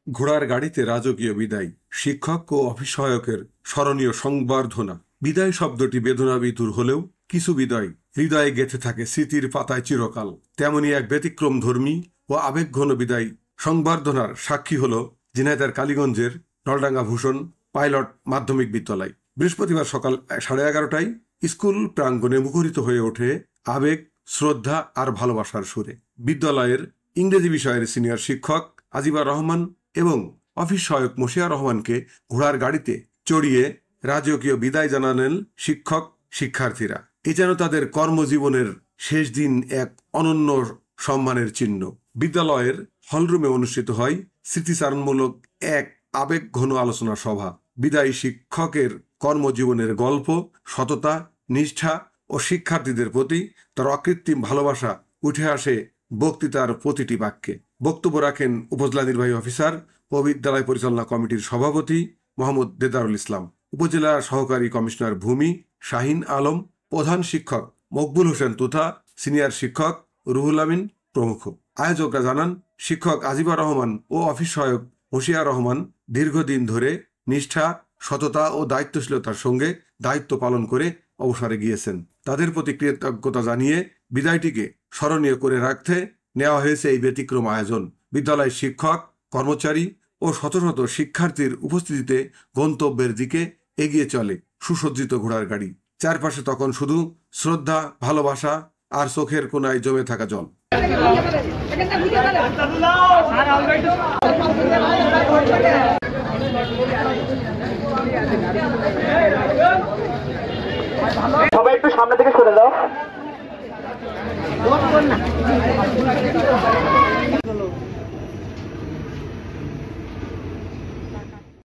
ঘোড়ার গাড়িতে রাজকীয় বিদায়, শিক্ষক ও অফিস সহায়কের স্মরণীয় সংবর্ধনা। বিদায় শব্দটি বেদনাবিধুর হলেও কিছু বিদায় হৃদয়ে গেঁথে থাকে স্মৃতির পাতায় চিরকাল। তেমনি এক ব্যতিক্রমধর্মী ও আবেগঘন বিদায় সংবর্ধনার সাক্ষী হল ঝিনাইদহের কালীগঞ্জের নলডাঙ্গা ভূষণ পাইলট মাধ্যমিক বিদ্যালয়। বৃহস্পতিবার সকাল 11:30টায় স্কুল প্রাঙ্গণে মুখরিত হয়ে ওঠে আবেগ, শ্রদ্ধা আর ভালোবাসার সুরে। বিদ্যালয়ের ইংরেজি বিষয়ের সিনিয়র শিক্ষক আজিবার রহমান এবং অফিস সহায়ক মশিয়া রহমানকে ঘোড়ার গাড়িতে চড়িয়ে রাজকীয় বিদায় জানালেন শিক্ষক শিক্ষার্থীরা। এ যেন তাদের কর্মজীবনের শেষ দিন, এক অনন্য সম্মানের চিহ্ন। বিদ্যালয়ের হলরুমে অনুষ্ঠিত হয় স্মৃতিচারণমূলক এক আবেগঘন আলোচনা সভা। বিদায়ী শিক্ষকের কর্মজীবনের গল্প, সততা, নিষ্ঠা ও শিক্ষার্থীদের প্রতি তার অকৃত্রিম ভালোবাসা উঠে আসে বক্তৃতার প্রতিটি বাক্যে। বক্তব্য রাখেন উপজেলা নির্বাহী অফিসার ও বিদ্যালয় পরিচালনা কমিটির সভাপতি মোহাম্মদ দেদারুল ইসলাম, উপজেলা সহকারী কমিশনার ভূমি শাহিন আলম, প্রধান শিক্ষক মকবুল হোসেন তুথা, সিনিয়র শিক্ষক রুহুল আমিন প্রমুখ। আয়োজকরা জানান, শিক্ষক আজিবার রহমান ও অফিস সহায়ক মশিয়া রহমান দীর্ঘদিন ধরে নিষ্ঠা, সততা ও দায়িত্বশীলতার সঙ্গে দায়িত্ব পালন করে অবসরে গিয়েছেন। তাদের প্রতি কৃতজ্ঞতা জানিয়ে বিদায়টিকে স্মরণীয় করে রাখতে নেওয়া হয়েছে এই ব্যতিক্রম আয়োজন। বিদ্যালয়ের শিক্ষক, কর্মচারী ও শত শত শিক্ষার্থীর উপস্থিতিতে গন্তব্যের দিকে এগিয়ে চলে সুসজ্জিত ঘোড়ার গাড়ি। চারপাশে তখন শুধু শ্রদ্ধা, ভালোবাসা আর চোখের কোনায় জমে থাকা জল। সবাই একটু সামনে থেকে সরে দাও।